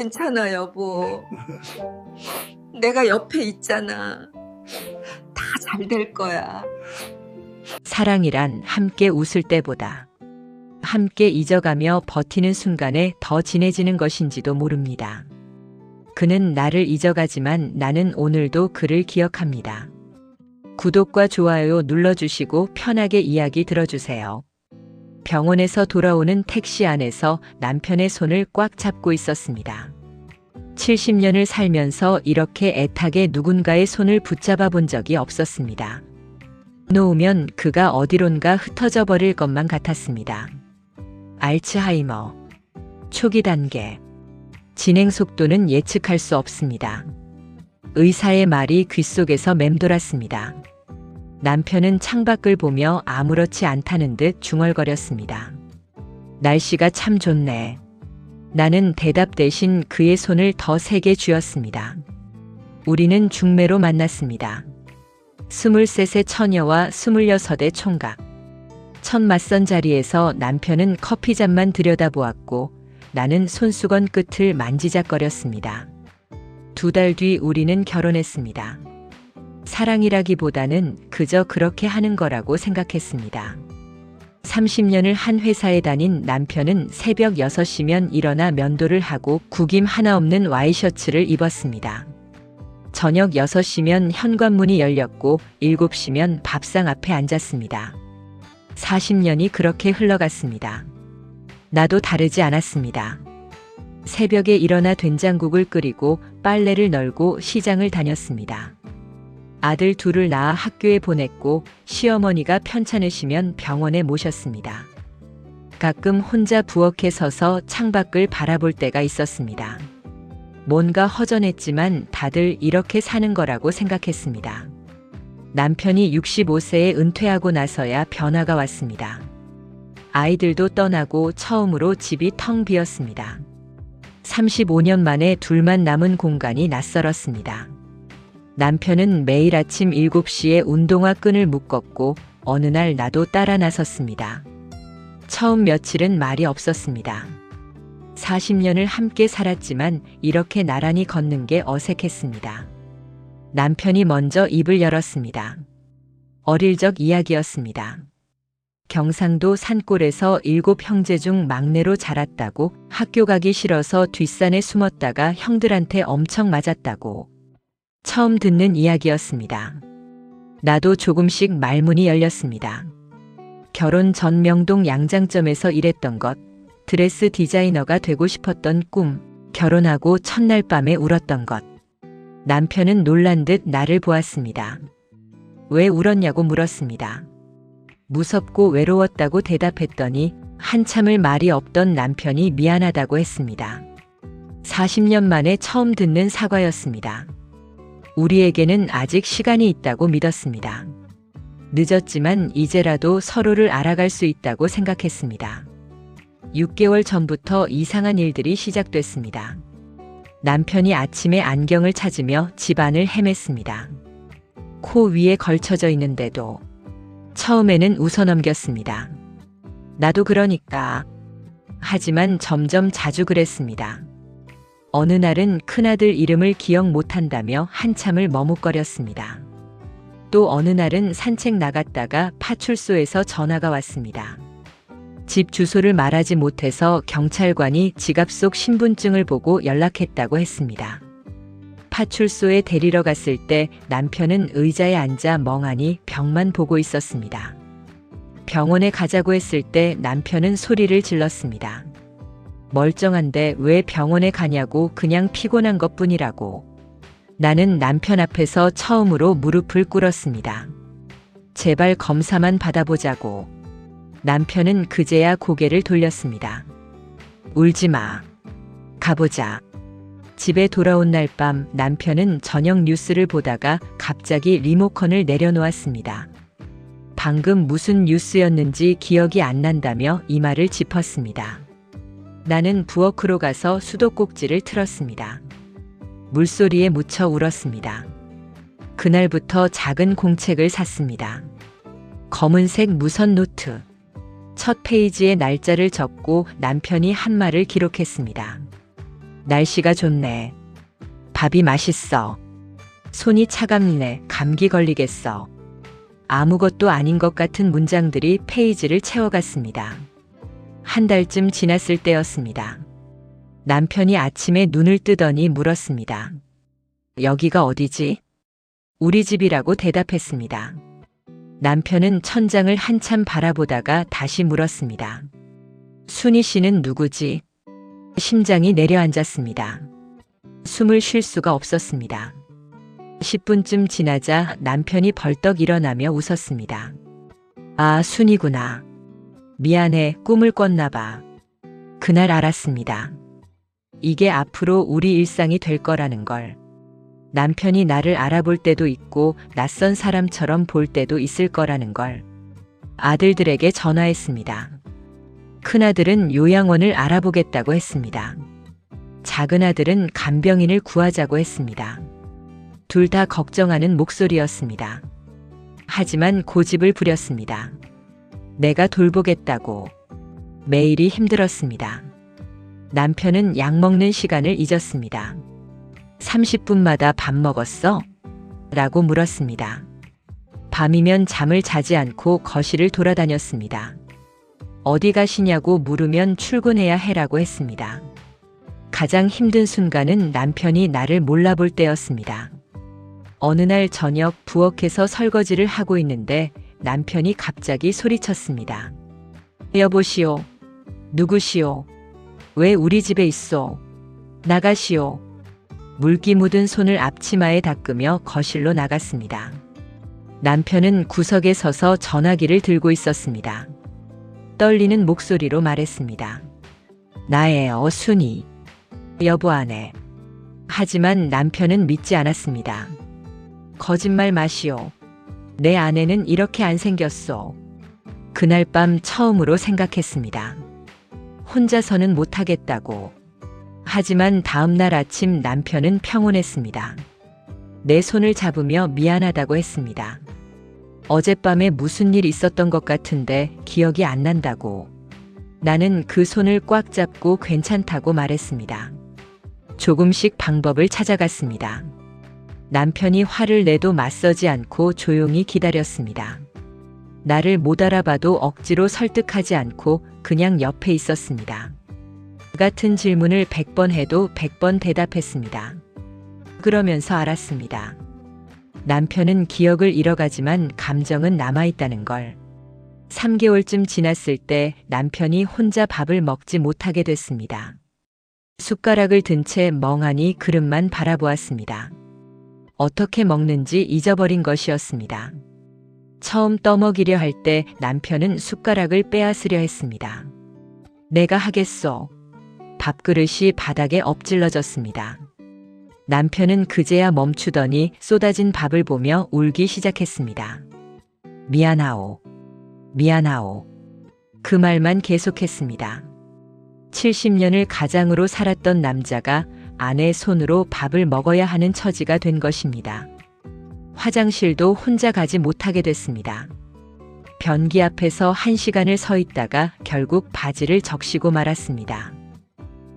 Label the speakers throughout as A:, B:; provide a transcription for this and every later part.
A: 괜찮아, 여보. 내가 옆에 있잖아. 다 잘 될 거야.
B: 사랑이란 함께 웃을 때보다 함께 잊어가며 버티는 순간에 더 진해지는 것인지도 모릅니다. 그는 나를 잊어가지만 나는 오늘도 그를 기억합니다. 구독과 좋아요 눌러주시고 편하게 이야기 들어주세요. 병원에서 돌아오는 택시 안에서 남편의 손을 꽉 잡고 있었습니다. 70년을 살면서 이렇게 애타게 누군가의 손을 붙잡아 본 적이 없었습니다. 놓으면 그가 어디론가 흩어져 버릴 것만 같았습니다. 알츠하이머, 초기 단계, 진행 속도는 예측할 수 없습니다. 의사의 말이 귓속에서 맴돌았습니다. 남편은 창밖을 보며 아무렇지 않다는 듯 중얼거렸습니다. 날씨가 참 좋네. 나는 대답 대신 그의 손을 더 세게 쥐었습니다. 우리는 중매로 만났습니다. 23의 처녀와 26의 총각. 첫 맞선 자리에서 남편은 커피잔만 들여다보았고 나는 손수건 끝을 만지작거렸습니다. 2달 뒤 우리는 결혼했습니다. 사랑이라기보다는 그저 그렇게 하는 거라고 생각했습니다. 30년을 한 회사에 다닌 남편은 새벽 6시면 일어나 면도를 하고 구김 하나 없는 와이셔츠를 입었습니다. 저녁 6시면 현관문이 열렸고 7시면 밥상 앞에 앉았습니다. 40년이 그렇게 흘러갔습니다. 나도 다르지 않았습니다. 새벽에 일어나 된장국을 끓이고 빨래를 널고 시장을 다녔습니다. 아들 둘을 낳아 학교에 보냈고 시어머니가 편찮으시면 병원에 모셨습니다. 가끔 혼자 부엌에 서서 창밖을 바라볼 때가 있었습니다. 뭔가 허전했지만 다들 이렇게 사는 거라고 생각했습니다. 남편이 65세에 은퇴하고 나서야 변화가 왔습니다. 아이들도 떠나고 처음으로 집이 텅 비었습니다. 35년 만에 둘만 남은 공간이 낯설었습니다. 남편은 매일 아침 7시에 운동화 끈을 묶었고 어느 날 나도 따라 나섰습니다. 처음 며칠은 말이 없었습니다. 40년을 함께 살았지만 이렇게 나란히 걷는 게 어색했습니다. 남편이 먼저 입을 열었습니다. 어릴 적 이야기였습니다. 경상도 산골에서 7 형제 중 막내로 자랐다고, 학교 가기 싫어서 뒷산에 숨었다가 형들한테 엄청 맞았다고. 처음 듣는 이야기였습니다. 나도 조금씩 말문이 열렸습니다. 결혼 전 명동 양장점에서 일했던 것, 드레스 디자이너가 되고 싶었던 꿈, 결혼하고 첫날 밤에 울었던 것. 남편은 놀란 듯 나를 보았습니다. 왜 울었냐고 물었습니다. 무섭고 외로웠다고 대답했더니 한참을 말이 없던 남편이 미안하다고 했습니다. 40년 만에 처음 듣는 사과였습니다. 우리에게는 아직 시간이 있다고 믿었습니다. 늦었지만 이제라도 서로를 알아갈 수 있다고 생각했습니다. 6개월 전부터 이상한 일들이 시작됐습니다. 남편이 아침에 안경을 찾으며 집안을 헤맸습니다. 코 위에 걸쳐져 있는데도 처음에는 웃어넘겼습니다. 나도 그러니까. 하지만 점점 자주 그랬습니다. 어느 날은 큰아들 이름을 기억 못한다며 한참을 머뭇거렸습니다. 또 어느 날은 산책 나갔다가 파출소에서 전화가 왔습니다. 집 주소를 말하지 못해서 경찰관이 지갑 속 신분증을 보고 연락했다고 했습니다. 파출소에 데리러 갔을 때 남편은 의자에 앉아 멍하니 벽만 보고 있었습니다. 병원에 가자고 했을 때 남편은 소리를 질렀습니다. 멀쩡한데 왜 병원에 가냐고, 그냥 피곤한 것뿐이라고. 나는 남편 앞에서 처음으로 무릎을 꿇었습니다. 제발 검사만 받아보자고. 남편은 그제야 고개를 돌렸습니다. 울지 마. 가보자. 집에 돌아온 날 밤 남편은 저녁 뉴스를 보다가 갑자기 리모컨을 내려놓았습니다. 방금 무슨 뉴스였는지 기억이 안 난다며 이마를 짚었습니다. 나는 부엌으로 가서 수도꼭지를 틀었습니다. 물소리에 묻혀 울었습니다. 그날부터 작은 공책을 샀습니다. 검은색 무선 노트. 첫 페이지에 날짜를 적고 남편이 한 말을 기록했습니다. 날씨가 좋네. 밥이 맛있어. 손이 차갑네. 감기 걸리겠어. 아무것도 아닌 것 같은 문장들이 페이지를 채워갔습니다. 한 달쯤 지났을 때였습니다. 남편이 아침에 눈을 뜨더니 물었습니다. 여기가 어디지? 우리 집이라고 대답했습니다. 남편은 천장을 한참 바라보다가 다시 물었습니다. 순희 씨는 누구지? 심장이 내려앉았습니다. 숨을 쉴 수가 없었습니다. 10분쯤 지나자 남편이 벌떡 일어나며 웃었습니다. 아, 순이구나. 미안해, 꿈을 꿨나 봐. 그날 알았습니다. 이게 앞으로 우리 일상이 될 거라는 걸. 남편이 나를 알아볼 때도 있고 낯선 사람처럼 볼 때도 있을 거라는 걸. 아들들에게 전화했습니다. 큰아들은 요양원을 알아보겠다고 했습니다. 작은 아들은 간병인을 구하자고 했습니다. 둘 다 걱정하는 목소리였습니다. 하지만 고집을 부렸습니다. 내가 돌보겠다고. 매일이 힘들었습니다. 남편은 약 먹는 시간을 잊었습니다. 30분마다 밥 먹었어? 라고 물었습니다. 밤이면 잠을 자지 않고 거실을 돌아다녔습니다. 어디 가시냐고 물으면 출근해야 해라고 했습니다. 가장 힘든 순간은 남편이 나를 몰라볼 때였습니다. 어느 날 저녁 부엌에서 설거지를 하고 있는데 남편이 갑자기 소리쳤습니다. 여보시오. 누구시오? 왜 우리 집에 있어? 나가시오. 물기 묻은 손을 앞치마에 닦으며 거실로 나갔습니다. 남편은 구석에 서서 전화기를 들고 있었습니다. 떨리는 목소리로 말했습니다. 나예요, 순이. 여보 아내. 하지만 남편은 믿지 않았습니다. 거짓말 마시오. 내 아내는 이렇게 안 생겼소. 그날 밤 처음으로 생각했습니다. 혼자서는 못하겠다고. 하지만 다음 날 아침 남편은 평온했습니다. 내 손을 잡으며 미안하다고 했습니다. 어젯밤에 무슨 일 있었던 것 같은데 기억이 안 난다고. 나는 그 손을 꽉 잡고 괜찮다고 말했습니다. 조금씩 방법을 찾아갔습니다. 남편이 화를 내도 맞서지 않고 조용히 기다렸습니다. 나를 못 알아봐도 억지로 설득하지 않고 그냥 옆에 있었습니다. 같은 질문을 100번 해도 100번 대답했습니다. 그러면서 알았습니다. 남편은 기억을 잃어가지만 감정은 남아있다는 걸. 3개월쯤 지났을 때 남편이 혼자 밥을 먹지 못하게 됐습니다. 숟가락을 든 채 멍하니 그릇만 바라보았습니다. 어떻게 먹는지 잊어버린 것이었습니다. 처음 떠먹이려 할 때 남편은 숟가락을 빼앗으려 했습니다. 내가 하겠소. 밥그릇이 바닥에 엎질러졌습니다. 남편은 그제야 멈추더니 쏟아진 밥을 보며 울기 시작했습니다. 미안하오. 미안하오. 그 말만 계속했습니다. 70년을 가장으로 살았던 남자가 아내 손으로 밥을 먹어야 하는 처지가 된 것입니다. 화장실도 혼자 가지 못하게 됐습니다. 변기 앞에서 1시간을 서 있다가 결국 바지를 적시고 말았습니다.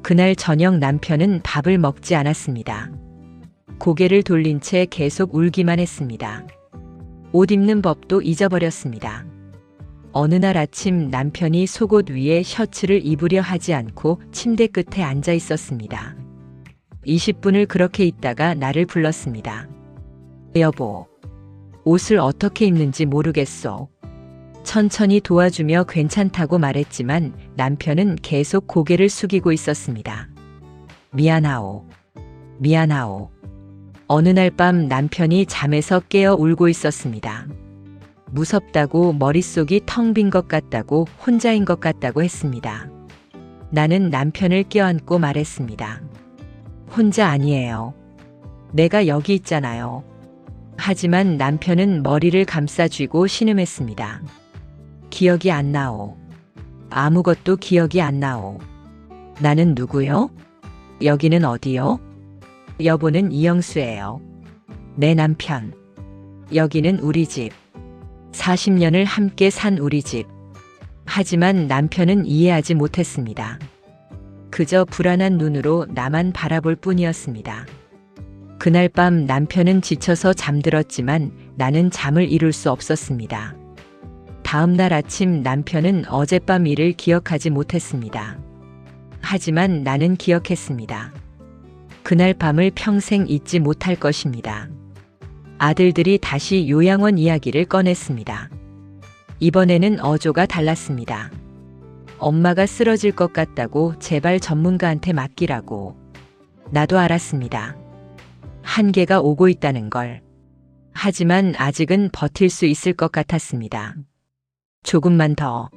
B: 그날 저녁 남편은 밥을 먹지 않았습니다. 고개를 돌린 채 계속 울기만 했습니다. 옷 입는 법도 잊어버렸습니다. 어느 날 아침 남편이 속옷 위에 셔츠를 입으려 하지 않고 침대 끝에 앉아 있었습니다. 20분을 그렇게 있다가 나를 불렀습니다. 여보, 옷을 어떻게 입는지 모르겠어. 천천히 도와주며 괜찮다고 말했지만 남편은 계속 고개를 숙이고 있었습니다. 미안하오. 미안하오. 어느 날 밤 남편이 잠에서 깨어 울고 있었습니다. 무섭다고, 머릿속이 텅 빈 것 같다고, 혼자인 것 같다고 했습니다. 나는 남편을 껴안고 말했습니다. 혼자 아니에요. 내가 여기 있잖아요. 하지만 남편은 머리를 감싸쥐고 신음했습니다. 기억이 안 나오. 아무것도 기억이 안 나오. 나는 누구요? 여기는 어디요? 여보는 이영수예요. 내 남편. 여기는 우리 집. 40년을 함께 산 우리 집. 하지만 남편은 이해하지 못했습니다. 그저 불안한 눈으로 나만 바라볼 뿐이었습니다. 그날 밤 남편은 지쳐서 잠들었지만 나는 잠을 이룰 수 없었습니다. 다음 날 아침 남편은 어젯밤 일을 기억하지 못했습니다. 하지만 나는 기억했습니다. 그날 밤을 평생 잊지 못할 것입니다. 아들들이 다시 요양원 이야기를 꺼냈습니다. 이번에는 어조가 달랐습니다. 엄마가 쓰러질 것 같다고 제발 전문가한테 맡기라고. 나도 알았습니다. 한계가 오고 있다는 걸. 하지만 아직은 버틸 수 있을 것 같았습니다. 조금만 더.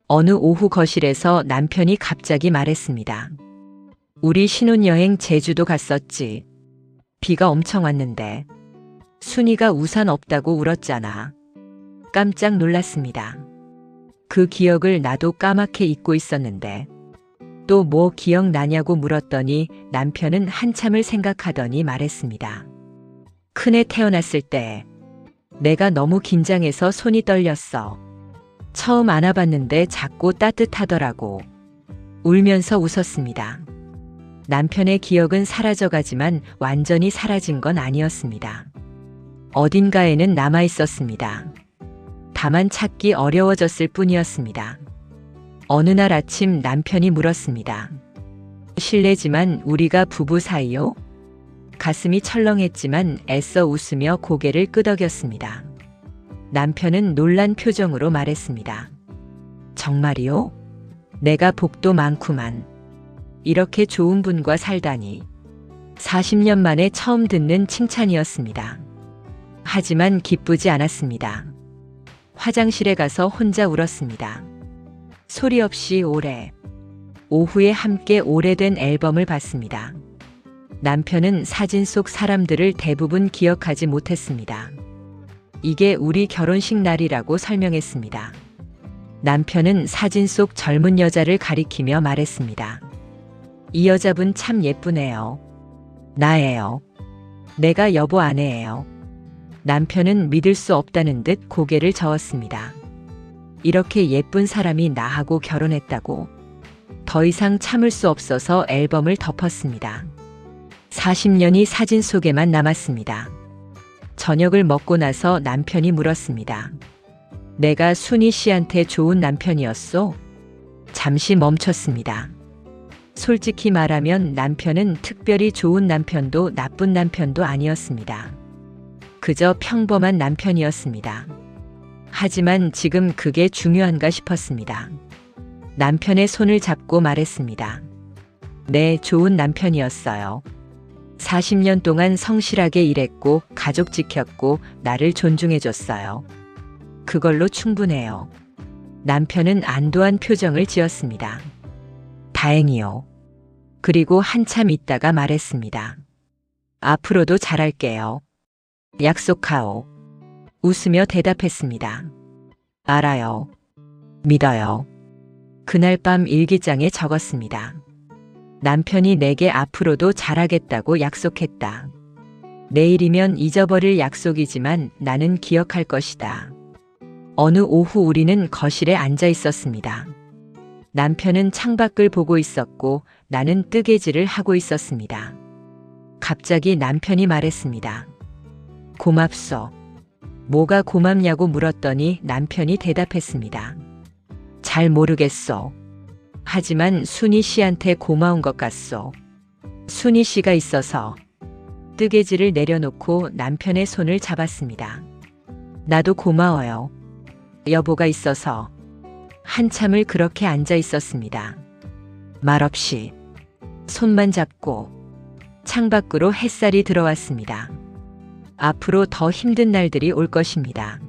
B: 어느 오후 거실에서 남편이 갑자기 말했습니다. 우리 신혼여행 제주도 갔었지. 비가 엄청 왔는데. 순이가 우산 없다고 울었잖아. 깜짝 놀랐습니다. 그 기억을 나도 까맣게 잊고 있었는데. 또 뭐 기억나냐고 물었더니 남편은 한참을 생각하더니 말했습니다. 큰애 태어났을 때 내가 너무 긴장해서 손이 떨렸어. 처음 안아봤는데 작고 따뜻하더라고. 울면서 웃었습니다. 남편의 기억은 사라져가지만 완전히 사라진 건 아니었습니다. 어딘가에는 남아있었습니다. 다만 찾기 어려워졌을 뿐이었습니다. 어느 날 아침 남편이 물었습니다. 실례지만 우리가 부부 사이요? 가슴이 철렁했지만 애써 웃으며 고개를 끄덕였습니다. 남편은 놀란 표정으로 말했습니다. 정말이요? 내가 복도 많구만. 이렇게 좋은 분과 살다니. 40년 만에 처음 듣는 칭찬이었습니다. 하지만 기쁘지 않았습니다. 화장실에 가서 혼자 울었습니다. 소리 없이 오래. 오후에 함께 오래된 앨범을 봤습니다. 남편은 사진 속 사람들을 대부분 기억하지 못했습니다. 이게 우리 결혼식 날이라고 설명했습니다. 남편은 사진 속 젊은 여자를 가리키며 말했습니다. 이 여자분 참 예쁘네요. 나예요. 내가 여보 아내예요. 남편은 믿을 수 없다는 듯 고개를 저었습니다. 이렇게 예쁜 사람이 나하고 결혼했다고. 더 이상 참을 수 없어서 앨범을 덮었습니다. 40년이 사진 속에만 남았습니다. 저녁을 먹고 나서 남편이 물었습니다. 내가 순희 씨한테 좋은 남편이었소? 잠시 멈췄습니다. 솔직히 말하면 남편은 특별히 좋은 남편도 나쁜 남편도 아니었습니다. 그저 평범한 남편이었습니다. 하지만 지금 그게 중요한가 싶었습니다. 남편의 손을 잡고 말했습니다. 네, 좋은 남편이었어요. 40년 동안 성실하게 일했고 가족 지켰고 나를 존중해줬어요. 그걸로 충분해요. 남편은 안도한 표정을 지었습니다. 다행이요. 그리고 한참 있다가 말했습니다. 앞으로도 잘할게요. 약속하오. 웃으며 대답했습니다. 알아요. 믿어요. 그날 밤 일기장에 적었습니다. 남편이 내게 앞으로도 잘하겠다고 약속했다. 내일이면 잊어버릴 약속이지만 나는 기억할 것이다. 어느 오후 우리는 거실에 앉아 있었습니다. 남편은 창밖을 보고 있었고 나는 뜨개질을 하고 있었습니다. 갑자기 남편이 말했습니다. 고맙소. 뭐가 고맙냐고 물었더니 남편이 대답했습니다. 잘 모르겠소. 하지만 순희 씨한테 고마운 것 같소. 순희 씨가 있어서. 뜨개질을 내려놓고 남편의 손을 잡았습니다. 나도 고마워요. 여보가 있어서. 한참을 그렇게 앉아 있었습니다. 말없이. 손만 잡고. 창밖으로 햇살이 들어왔습니다. 앞으로 더 힘든 날들이 올 것입니다.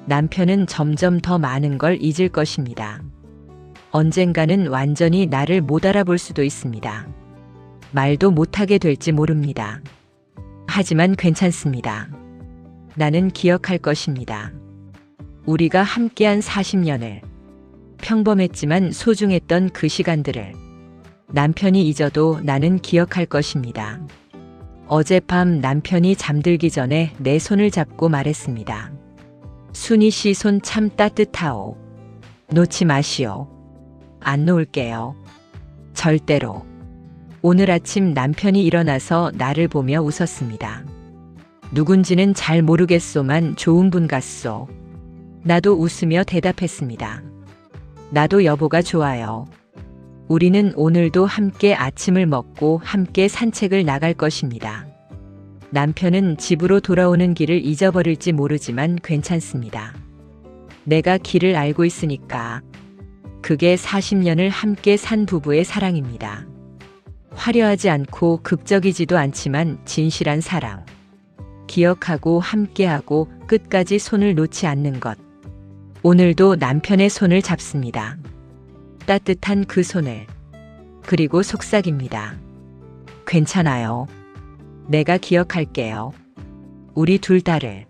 B: 남편은 점점 더 많은 걸 잊을 것입니다. 언젠가는 완전히 나를 못 알아볼 수도 있습니다. 말도 못하게 될지 모릅니다. 하지만 괜찮습니다. 나는 기억할 것입니다. 우리가 함께한 40년을, 평범했지만 소중했던 그 시간들을 남편이 잊어도 나는 기억할 것입니다. 어젯밤 남편이 잠들기 전에 내 손을 잡고 말했습니다. 순희 씨 손 참 따뜻하오. 놓지 마시오. 안 놓을게요. 절대로. 오늘 아침 남편이 일어나서 나를 보며 웃었습니다. 누군지는 잘 모르겠소만 좋은 분 같소. 나도 웃으며 대답했습니다. 나도 여보가 좋아요. 우리는 오늘도 함께 아침을 먹고 함께 산책을 나갈 것입니다. 남편은 집으로 돌아오는 길을 잊어버릴지 모르지만 괜찮습니다. 내가 길을 알고 있으니까. 그게 40년을 함께 산 부부의 사랑입니다. 화려하지 않고 극적이지도 않지만 진실한 사랑. 기억하고 함께하고 끝까지 손을 놓지 않는 것. 오늘도 남편의 손을 잡습니다. 따뜻한 그 손을. 그리고 속삭입니다. 괜찮아요. 내가 기억할게요. 우리 둘 다를.